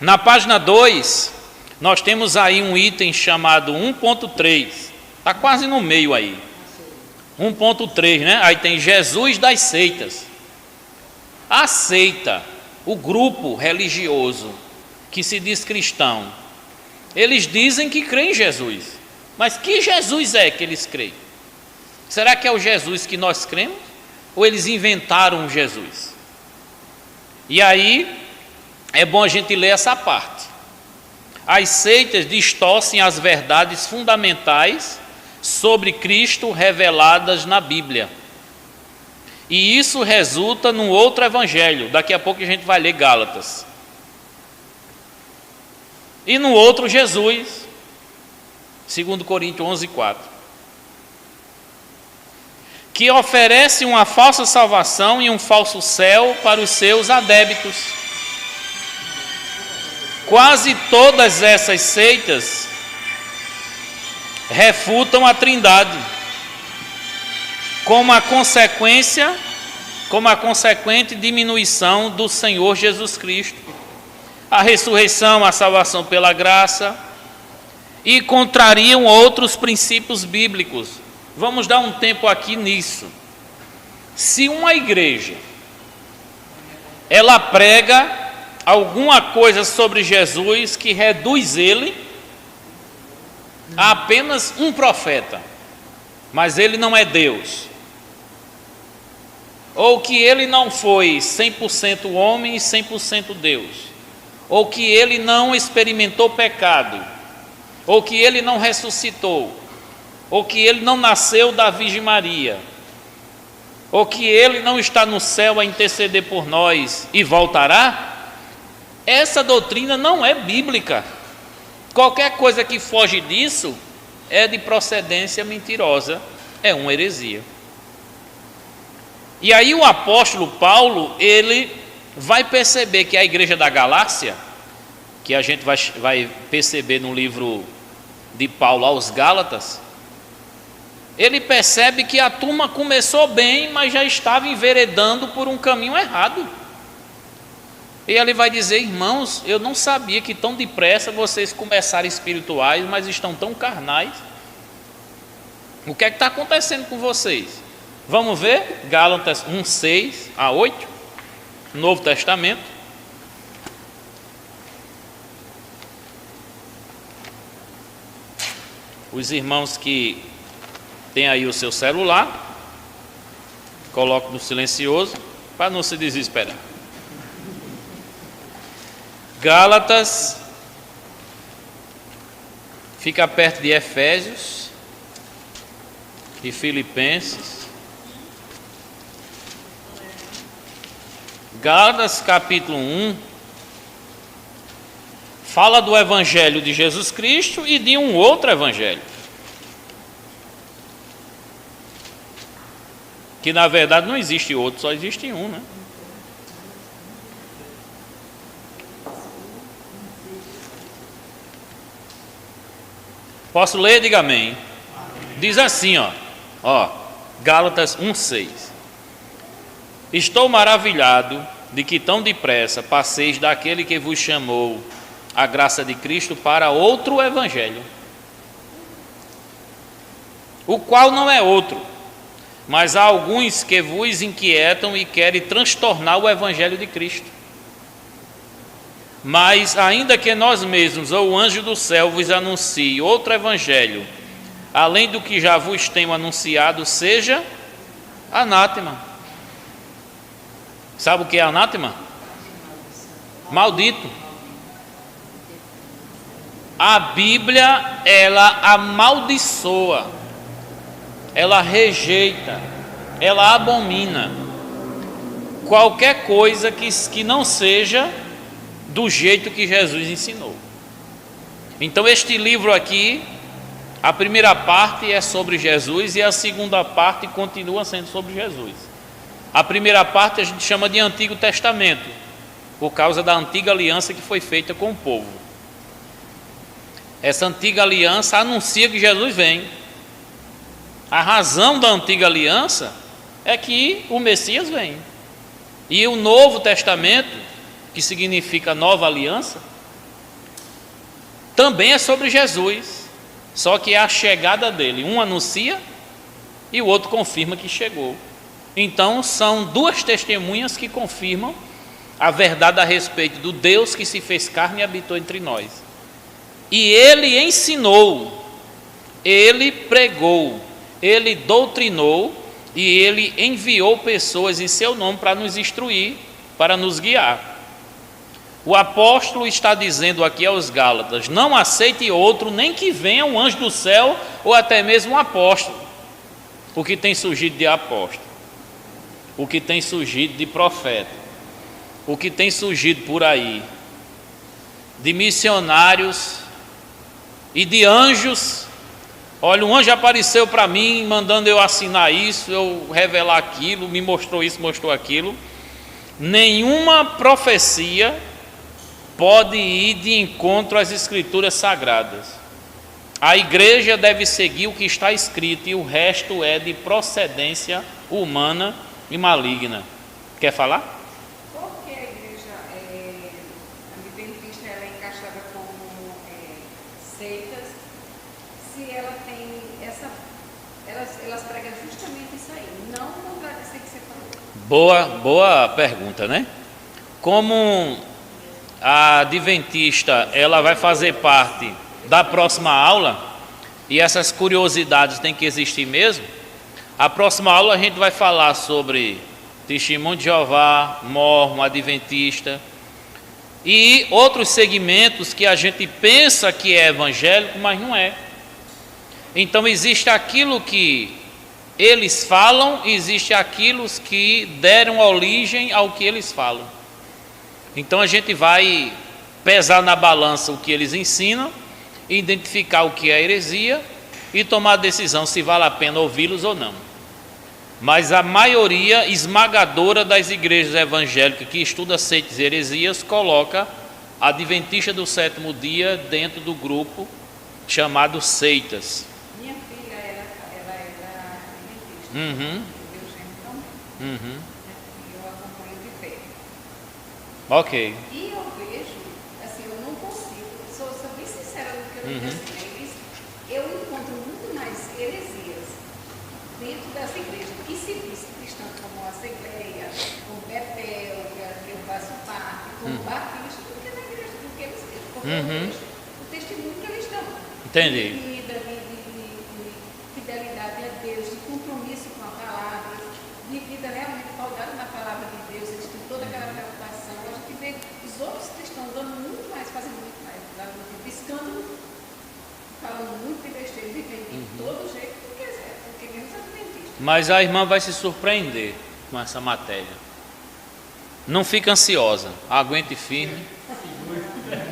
Na página 2, nós temos aí um item chamado 1.3. Está quase no meio aí. 1.3, né? Aí tem Jesus das seitas. A seita, o grupo religioso que se diz cristão, eles dizem que creem em Jesus. Mas que Jesus é que eles creem? Será que é o Jesus que nós cremos? Ou eles inventaram um Jesus? E aí é bom a gente ler essa parte. As seitas distorcem as verdades fundamentais sobre Cristo reveladas na Bíblia. E isso resulta num outro evangelho. Daqui a pouco a gente vai ler Gálatas. E no outro Jesus, 2 Coríntios 11:4, que oferece uma falsa salvação e um falso céu para os seus adébitos. Quase todas essas seitas refutam a Trindade, como a consequente diminuição do Senhor Jesus Cristo, a ressurreição, a salvação pela graça, e contrariam outros princípios bíblicos. Vamos dar um tempo aqui nisso. Se uma igreja ela prega alguma coisa sobre Jesus que reduz ele a apenas um profeta, mas ele não é Deus, ou que ele não foi 100% homem e 100% Deus, ou que ele não experimentou pecado, ou que ele não ressuscitou, ou que ele não nasceu da Virgem Maria, ou que ele não está no céu a interceder por nós e voltará, essa doutrina não é bíblica. Qualquer coisa que foge disso é de procedência mentirosa, é uma heresia. E aí o apóstolo Paulo, ele vai perceber que a igreja da Galácia, que a gente vai perceber no livro de Paulo aos Gálatas, ele percebe que a turma começou bem, mas já estava enveredando por um caminho errado. E ele vai dizer: irmãos, eu não sabia que tão depressa vocês começaram espirituais, mas estão tão carnais. O que é que está acontecendo com vocês? Vamos ver Gálatas 1:6-8, Novo Testamento. Os irmãos que têm aí o seu celular, coloque no silencioso para não se desesperar. Gálatas fica perto de Efésios e Filipenses. Gálatas capítulo 1 fala do evangelho de Jesus Cristo e de um outro evangelho, que na verdade não existe outro, só existe um, né? Posso ler? Diga amém. Diz assim, ó, Gálatas 1:6. Estou maravilhado de que tão depressa passeis daquele que vos chamou a graça de Cristo para outro evangelho, o qual não é outro, mas há alguns que vos inquietam e querem transtornar o evangelho de Cristo. Mas ainda que nós mesmos ou o anjo do céu vos anuncie outro evangelho, além do que já vos tenho anunciado, seja anátema. Sabe o que é anátema? Maldito. A Bíblia, ela amaldiçoa, ela rejeita, ela abomina qualquer coisa que não seja do jeito que Jesus ensinou. Então este livro aqui, a primeira parte é sobre Jesus e a segunda parte continua sendo sobre Jesus. A primeira parte a gente chama de Antigo Testamento, por causa da antiga aliança que foi feita com o povo. Essa antiga aliança anuncia que Jesus vem. A razão da antiga aliança é que o Messias vem. E o Novo Testamento, que significa nova aliança, também é sobre Jesus, só que é a chegada dele. Um anuncia e o outro confirma que chegou. Então são duas testemunhas que confirmam a verdade a respeito do Deus que se fez carne e habitou entre nós. E ele ensinou, ele pregou, ele doutrinou e ele enviou pessoas em seu nome para nos instruir, para nos guiar. O apóstolo está dizendo aqui aos Gálatas: não aceite outro, nem que venha um anjo do céu ou até mesmo um apóstolo. O que tem surgido de apóstolo, o que tem surgido de profeta, o que tem surgido por aí de missionários e de anjos. Olha, um anjo apareceu para mim, mandando eu assinar isso, eu revelar aquilo, me mostrou isso, mostrou aquilo. Nenhuma profecia pode ir de encontro às escrituras sagradas. A igreja deve seguir o que está escrito e o resto é de procedência humana e maligna. Quer falar? Por que a igreja adventista ela é encaixada como seitas, se ela tem essa... Elas pregam justamente isso aí, não contradizer o que você falou. Boa pergunta, né? Como a adventista ela vai fazer parte da próxima aula, e essas curiosidades têm que existir mesmo. A próxima aula a gente vai falar sobre Testemunho de Jeová, Mórmon, Adventista e outros segmentos que a gente pensa que é evangélico, mas não é. Então existe aquilo que eles falam, existe aquilo que deram origem ao que eles falam. Então a gente vai pesar na balança o que eles ensinam, identificar o que é heresia e tomar a decisão se vale a pena ouvi-los ou não. Mas a maioria esmagadora das igrejas evangélicas que estuda seitas e heresias coloca a Adventista do Sétimo Dia dentro do grupo chamado seitas. Minha filha, ela era adventista. Uhum. Eu também. Uhum. Eu acompanho de perto. Ok. E eu vejo, assim, eu não consigo, sou bem sincera no que eu digo assim, eu encontro muito mais heresias dentro dessa igreja, que se diz cristã como a Assembleia, como Betel, que eu faço parte, como Batista, do que na igreja, do que eles querem, porque eu vejo o testemunho que eles dão. Entendi. De vida, de fidelidade a Deus, de compromisso com a palavra, de vida realmente pautada na palavra de Deus, eles têm toda aquela reputação. A gente vê os outros cristãos dando muito mais, fazendo muito mais, piscando, falando muito de besteira, vivendo de todo jeito, porque mesmo os adventistas. Mas a irmã vai se surpreender com essa matéria. Não fica ansiosa, aguente firme.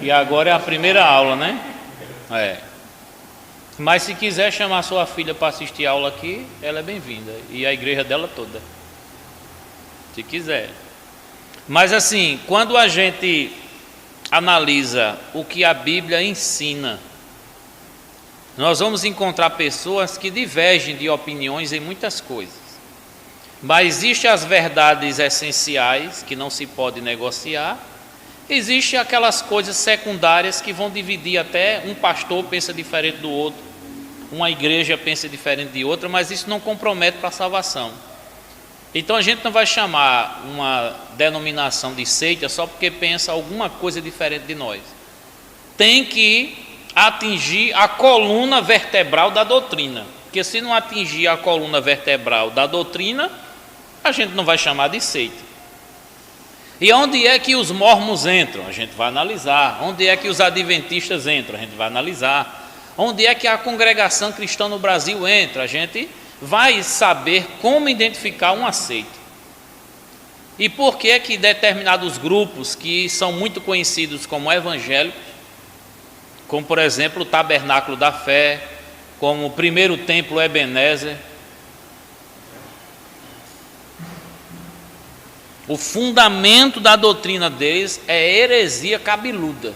E agora é a primeira aula, né? É. Mas se quiser chamar sua filha para assistir a aula aqui, ela é bem-vinda. E a igreja dela toda. Se quiser. Mas assim, quando a gente analisa o que a Bíblia ensina, nós vamos encontrar pessoas que divergem de opiniões em muitas coisas. Mas existem as verdades essenciais que não se pode negociar. Existem aquelas coisas secundárias que vão dividir, até um pastor pensa diferente do outro, uma igreja pensa diferente de outra, mas isso não compromete para a salvação. Então a gente não vai chamar uma denominação de seita só porque pensa alguma coisa diferente de nós. Tem que atingir a coluna vertebral da doutrina, porque se não atingir a coluna vertebral da doutrina, a gente não vai chamar de seita. E onde é que os mormons entram? A gente vai analisar. Onde é que os adventistas entram? A gente vai analisar. Onde é que a congregação cristã no Brasil entra? A gente vai saber como identificar uma seita. E por que que determinados grupos que são muito conhecidos como evangélicos, como por exemplo o Tabernáculo da Fé, como o Primeiro Templo Ebenezer, o fundamento da doutrina deles é heresia cabeluda.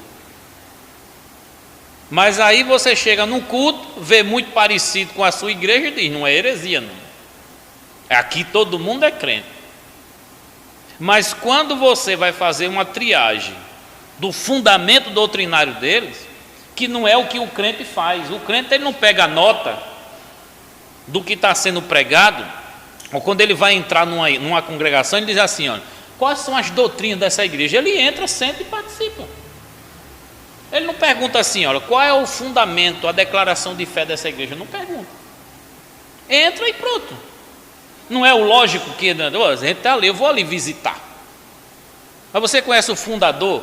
Mas aí você chega num culto, vê muito parecido com a sua igreja e diz, não é heresia não. Aqui todo mundo é crente. Mas quando você vai fazer uma triagem do fundamento doutrinário deles, que não é o que o crente faz. O crente ele não pega a nota do que está sendo pregado, ou quando ele vai entrar numa congregação, ele diz assim, olha, quais são as doutrinas dessa igreja? Ele entra, senta e participa. Ele não pergunta assim, olha, qual é o fundamento, a declaração de fé dessa igreja? Não pergunta. Entra e pronto. Não é o lógico que a gente está ali, eu vou ali visitar. Mas você conhece o fundador?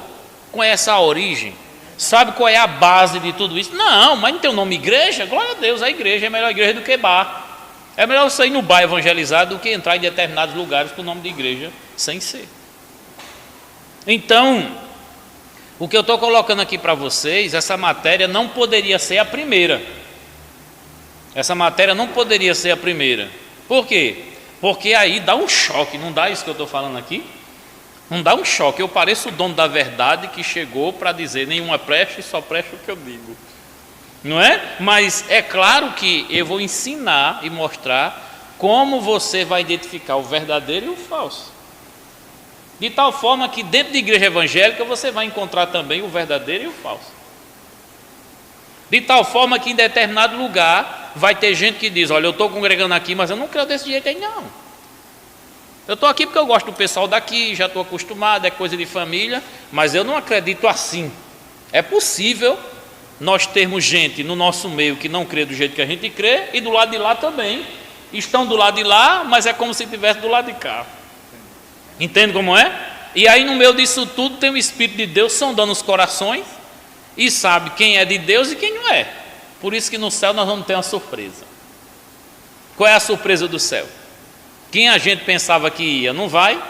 Conhece a origem? Sabe qual é a base de tudo isso? Não, mas não tem o nome igreja? Glória a Deus, a igreja é melhor igreja do que bar. É melhor você ir no bar evangelizar do que entrar em determinados lugares com o nome de igreja sem ser. Então, o que eu estou colocando aqui para vocês, essa matéria não poderia ser a primeira. Essa matéria não poderia ser a primeira. Por quê? Porque aí dá um choque, não dá isso que eu estou falando aqui? Não dá um choque. Eu pareço o dono da verdade que chegou para dizer nenhuma presta e só presta o que eu digo. Não é? Mas é claro que eu vou ensinar e mostrar como você vai identificar o verdadeiro e o falso. De tal forma que dentro da igreja evangélica você vai encontrar também o verdadeiro e o falso. De tal forma que em determinado lugar vai ter gente que diz, olha, eu estou congregando aqui, mas eu não creio desse jeito aí não. Eu estou aqui porque eu gosto do pessoal daqui, já estou acostumado, é coisa de família, mas eu não acredito assim. É possível nós termos gente no nosso meio que não crê do jeito que a gente crê, e do lado de lá também. Estão do lado de lá, mas é como se estivesse do lado de cá. Entende como é? E aí no meio disso tudo tem o Espírito de Deus sondando os corações e sabe quem é de Deus e quem não é. Por isso que no céu nós vamos ter uma surpresa. Qual é a surpresa do céu? Quem a gente pensava que ia, não vai.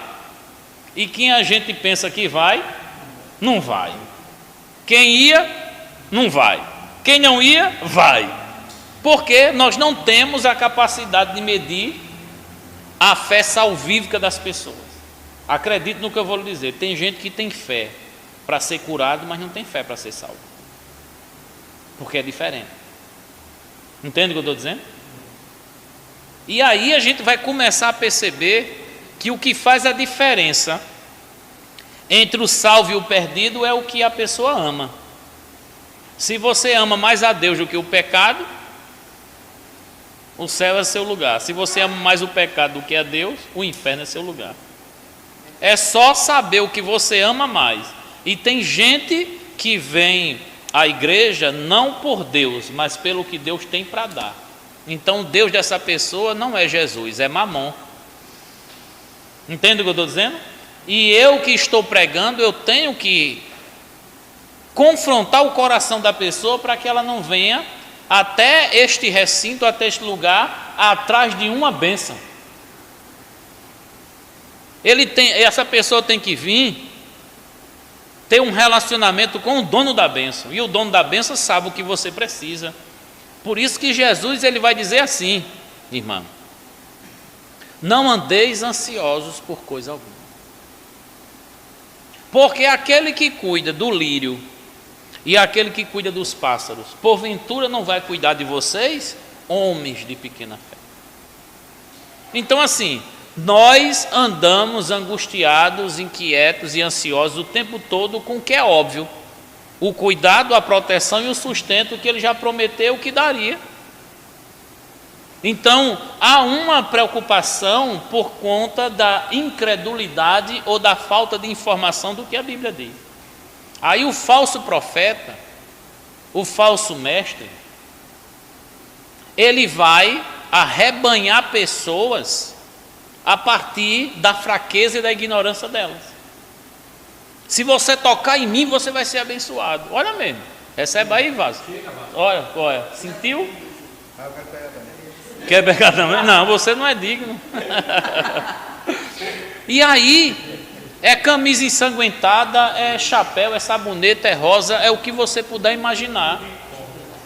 E quem a gente pensa que vai, não vai. Quem ia, não vai. Quem não ia, vai. Porque nós não temos a capacidade de medir a fé salvífica das pessoas. Acredite no que eu vou lhe dizer. Tem gente que tem fé para ser curado, mas não tem fé para ser salvo. Porque é diferente. Entende o que eu estou dizendo? E aí a gente vai começar a perceber que o que faz a diferença entre o salvo e o perdido é o que a pessoa ama. Se você ama mais a Deus do que o pecado, o céu é seu lugar. Se você ama mais o pecado do que a Deus, o inferno é seu lugar. É só saber o que você ama mais. E tem gente que vem à igreja não por Deus, mas pelo que Deus tem para dar. Então o Deus dessa pessoa não é Jesus, é Mamon. Entende o que eu estou dizendo? E eu que estou pregando, eu tenho que confrontar o coração da pessoa para que ela não venha até este recinto, até este lugar, atrás de uma bênção. Essa pessoa tem que vir ter um relacionamento com o dono da bênção. E o dono da bênção sabe o que você precisa. Por isso que Jesus ele vai dizer assim, irmão, não andeis ansiosos por coisa alguma. Porque aquele que cuida do lírio e aquele que cuida dos pássaros, porventura não vai cuidar de vocês, homens de pequena fé. Então assim, nós andamos angustiados, inquietos e ansiosos o tempo todo com o que é óbvio. O cuidado, a proteção e o sustento que ele já prometeu que daria. Então, há uma preocupação por conta da incredulidade ou da falta de informação do que a Bíblia diz. Aí o falso profeta, o falso mestre, ele vai arrebanhar pessoas a partir da fraqueza e da ignorância delas. Se você tocar em mim, você vai ser abençoado. Olha mesmo. Recebe aí, vaso. Olha. Sentiu? Quer pegar também? Não, você não é digno. E aí, é camisa ensanguentada, é chapéu, é sabonete, é rosa, é o que você puder imaginar.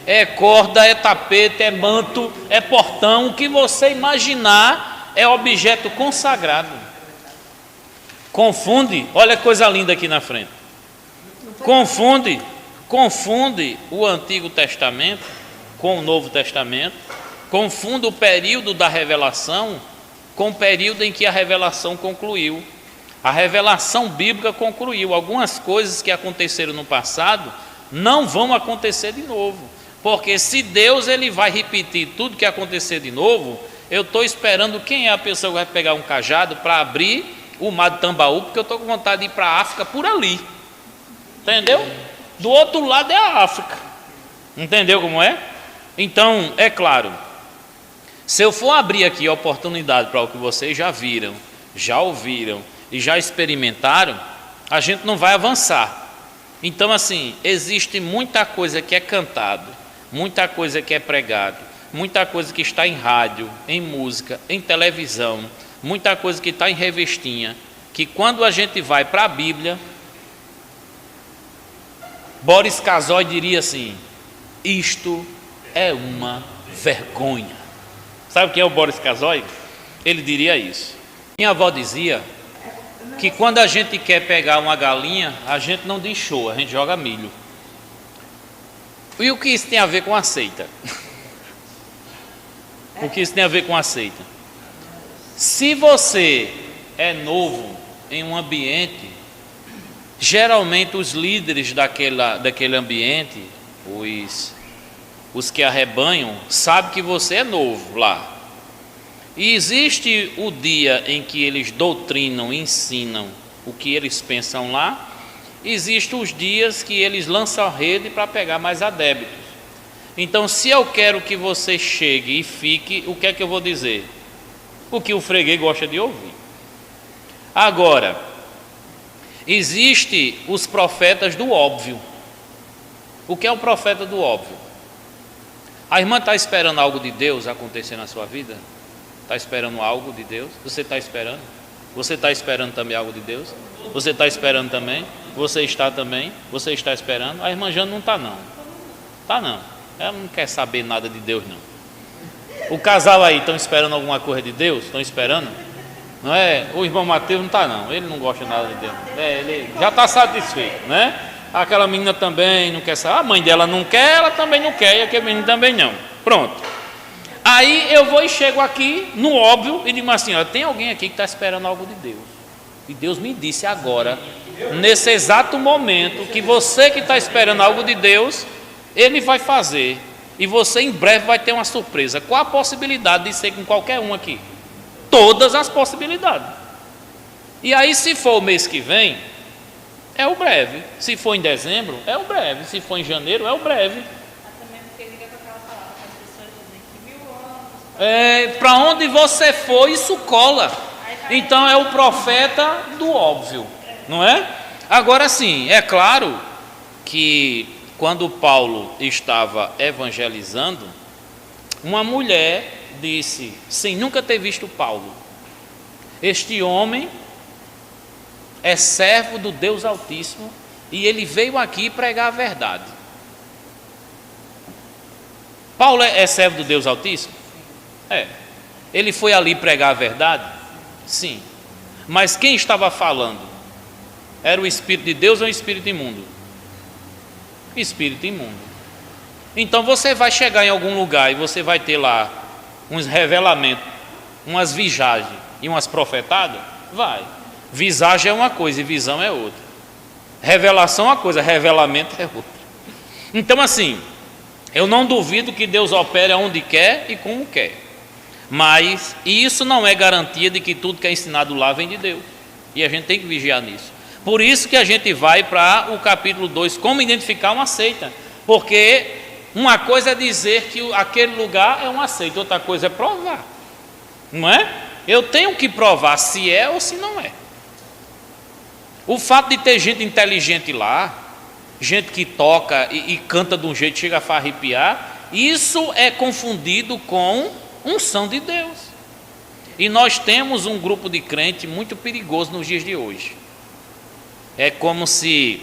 É corda, é tapete, é manto, é portão. O que você imaginar é objeto consagrado. Confunde, olha que coisa linda aqui na frente. Confunde o Antigo Testamento com o Novo Testamento, confunde o período da revelação com o período em que a revelação concluiu. A revelação bíblica concluiu. Algumas coisas que aconteceram no passado não vão acontecer de novo. Porque se Deus ele vai repetir tudo que acontecer de novo, eu estou esperando quem é a pessoa que vai pegar um cajado para abrir o mar de Tambaú, porque eu estou com vontade de ir para a África por ali. Entendeu? Do outro lado é a África. Entendeu como é? Então, é claro, se eu for abrir aqui a oportunidade para o que vocês já viram, já ouviram e já experimentaram, a gente não vai avançar. Então, assim, existe muita coisa que é cantado, muita coisa que é pregado, muita coisa que está em rádio, em música, em televisão, muita coisa que está em revistinha, que quando a gente vai para a Bíblia, Boris Casoy diria assim: isto é uma vergonha. Sabe quem é o Boris Casoy? Ele diria isso. Minha avó dizia que quando a gente quer pegar uma galinha, a gente não diz show, a gente joga milho. E o que isso tem a ver com a seita? O que isso tem a ver com a seita? Se você é novo em um ambiente, geralmente os líderes daquele ambiente, os que arrebanham, sabem que você é novo lá. E existe o dia em que eles doutrinam, ensinam o que eles pensam lá. Existem os dias que eles lançam a rede para pegar mais adébitos. Então, se eu quero que você chegue e fique, o que é que eu vou dizer? O que o freguês gosta de ouvir. Agora, existem os profetas do óbvio. O que é o profeta do óbvio? A irmã está esperando algo de Deus acontecer na sua vida? Está esperando algo de Deus? Você está esperando? Você está esperando também algo de Deus? Você está esperando também? Você está também? Você está esperando? A irmã Jana não está não. Está não. Ela não quer saber nada de Deus não. O casal aí, estão esperando alguma coisa de Deus? Estão esperando? Não é? O irmão Mateus não está não. Ele não gosta nada de Deus. Ele já está satisfeito, né? Aquela menina também não quer saber. A mãe dela não quer, ela também não quer. E aquele menino também não. Pronto. Aí eu vou e chego aqui no óbvio e digo assim: ó, tem alguém aqui que está esperando algo de Deus. E Deus me disse agora, nesse exato momento, que você que está esperando algo de Deus, Ele vai fazer. E você em breve vai ter uma surpresa. Qual a possibilidade de ser com qualquer um aqui? Todas as possibilidades. E aí, se for o mês que vem, é o breve. Se for em dezembro, é o breve. Se for em janeiro, é o breve. Para onde você for, isso cola. Então é o profeta do óbvio, não é? Agora sim, é claro que quando Paulo estava evangelizando, uma mulher disse, sem nunca ter visto Paulo: este homem é servo do Deus Altíssimo e ele veio aqui pregar a verdade. Paulo é servo do Deus Altíssimo? É. Ele foi ali pregar a verdade? Sim. Mas quem estava falando? Era o Espírito de Deus ou o Espírito imundo? Espírito imundo. Então você vai chegar em algum lugar e você vai ter lá uns revelamentos, umas visagens e umas profetadas? Vai. Visagem é uma coisa e visão é outra. Revelação é uma coisa, revelamento é outra. Então assim, eu não duvido que Deus opere onde quer e como quer. Mas isso não é garantia de que tudo que é ensinado lá vem de Deus. E a gente tem que vigiar nisso. Por isso que a gente vai para o capítulo 2, como identificar uma seita. Porque uma coisa é dizer que aquele lugar é uma seita, outra coisa é provar. Não é? Eu tenho que provar se é ou se não é. O fato de ter gente inteligente lá, gente que toca e canta de um jeito que chega a arrepiar, isso é confundido com unção de Deus. E nós temos um grupo de crente muito perigoso nos dias de hoje. É como se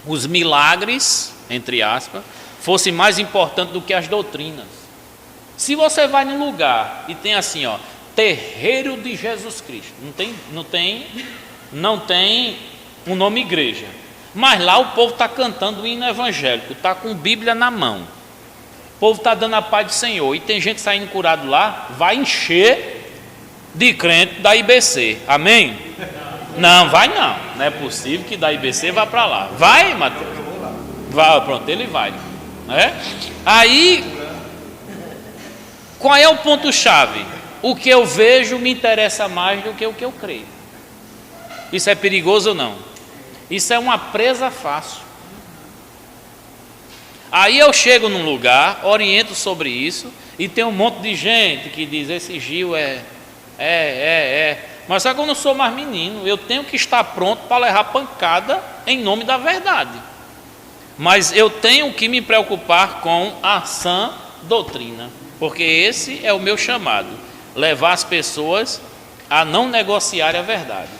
os milagres, entre aspas, fossem mais importantes do que as doutrinas. Se você vai num lugar e tem assim, ó, terreiro de Jesus Cristo, não tem um nome igreja, mas lá o povo está cantando o hino evangélico, está com Bíblia na mão, o povo está dando a paz do Senhor, e tem gente saindo curado lá, vai encher de crente da IBC, amém? Não, vai não é possível que da IBC vá para lá. Vai, Mateus? Vai, pronto, ele vai. Né? Aí, qual é o ponto-chave? O que eu vejo me interessa mais do que o que eu creio. Isso é perigoso ou não? Isso é uma presa fácil. Aí eu chego num lugar, oriento sobre isso, e tem um monte de gente que diz, esse Gil mas só que eu não sou mais menino, eu tenho que estar pronto para levar pancada em nome da verdade. Mas eu tenho que me preocupar com a sã doutrina, porque esse é o meu chamado, levar as pessoas a não negociar a verdade,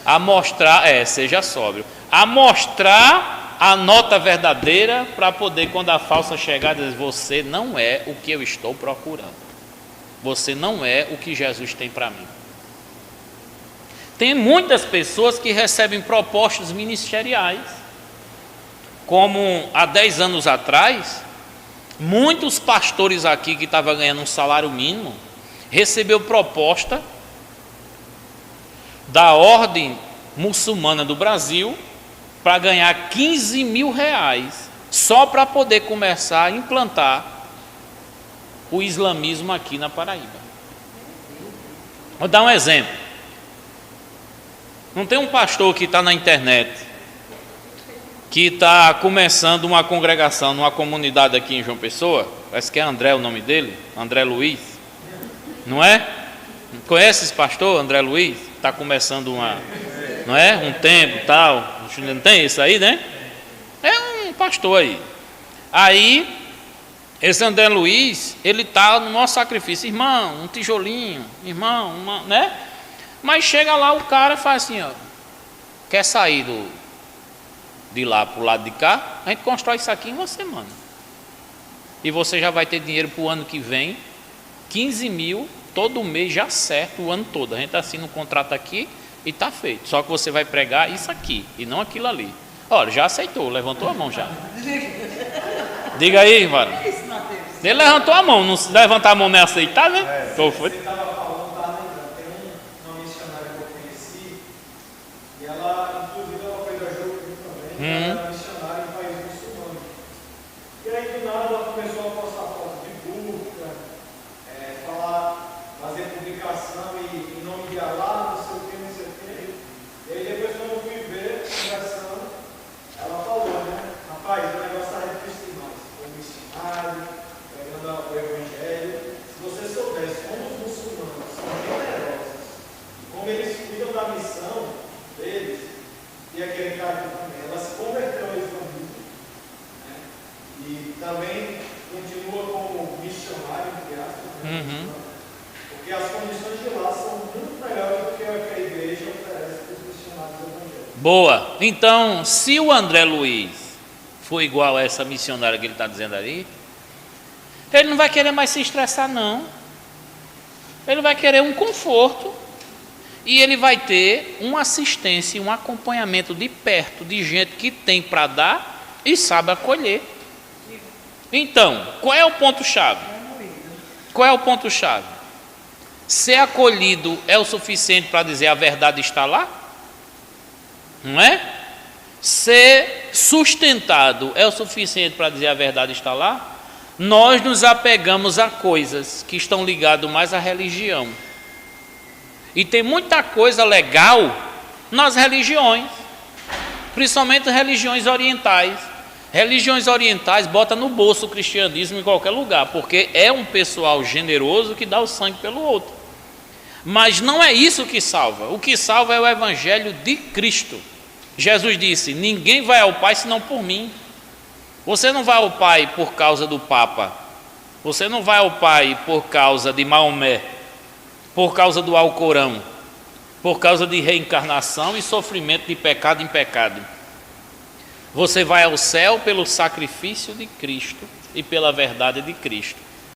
a mostrar, seja sóbrio, a mostrar a nota verdadeira, para poder, quando a falsa chegar, dizer, você não é o que eu estou procurando, você não é o que Jesus tem para mim. Tem muitas pessoas que recebem propostas ministeriais, como há 10 anos atrás, muitos pastores aqui que estavam ganhando um salário mínimo, recebeu proposta da ordem muçulmana do Brasil para ganhar 15 mil reais, só para poder começar a implantar o islamismo aqui na Paraíba. Vou dar um exemplo. Não tem um pastor que está na internet, que está começando uma congregação numa comunidade aqui em João Pessoa, parece que é André o nome dele, André Luiz, não é? Conhece esse pastor, André Luiz? Está começando não é? Um templo e tal, não tem isso aí, né? É um pastor aí. Aí, esse André Luiz, ele está no nosso sacrifício, irmão, um tijolinho, irmão, né? Mas chega lá, o cara faz assim, ó, quer sair de lá para o lado de cá, a gente constrói isso aqui em uma semana. E você já vai ter dinheiro para o ano que vem, 15 mil, todo mês já certo, o ano todo. A gente assina um contrato aqui e está feito. Só que você vai pregar isso aqui e não aquilo ali. Olha, já aceitou, levantou a mão já. Diga aí, irmão. Ele levantou a mão, não se levantar a mão não é aceitar, né? Qual foi? Ela era missionária em país muçulmano. E aí do nada ela começou a postar foto de burca, fazer publicação em nome de Alá, não sei o que, não sei o que. E aí depois quando eu fui ver, conversando, ela falou, né? Rapaz, o negócio está difícil demais. Foi missionário, pregando o evangelho. Se você soubesse como os muçulmanos são generosos, como eles cuidam da missão deles, e aquele cara também, ela se converteu ao islamismo, né? E também continua como missionário, entre aspas, né? Porque as condições de lá são muito melhores do que a igreja oferece para os missionários evangélicos. Boa. Então, se o André Luiz for igual a essa missionária que ele está dizendo ali, ele não vai querer mais se estressar, não. Ele vai querer um conforto. E ele vai ter uma assistência e um acompanhamento de perto de gente que tem para dar e sabe acolher. Então, qual é o ponto-chave? Qual é o ponto-chave? Ser acolhido é o suficiente para dizer a verdade está lá? Não é? Ser sustentado é o suficiente para dizer a verdade está lá? Nós nos apegamos a coisas que estão ligadas mais à religião. E tem muita coisa legal nas religiões, principalmente religiões orientais. Religiões orientais botam no bolso o cristianismo em qualquer lugar, porque é um pessoal generoso que dá o sangue pelo outro. Mas não é isso que salva. O que salva é o evangelho de Cristo. Jesus disse, ninguém vai ao Pai senão por mim. Você não vai ao Pai por causa do Papa. Você não vai ao Pai por causa de Maomé, por causa do Alcorão, por causa de reencarnação e sofrimento de pecado em pecado. Você vai ao céu pelo sacrifício de Cristo e pela verdade de Cristo.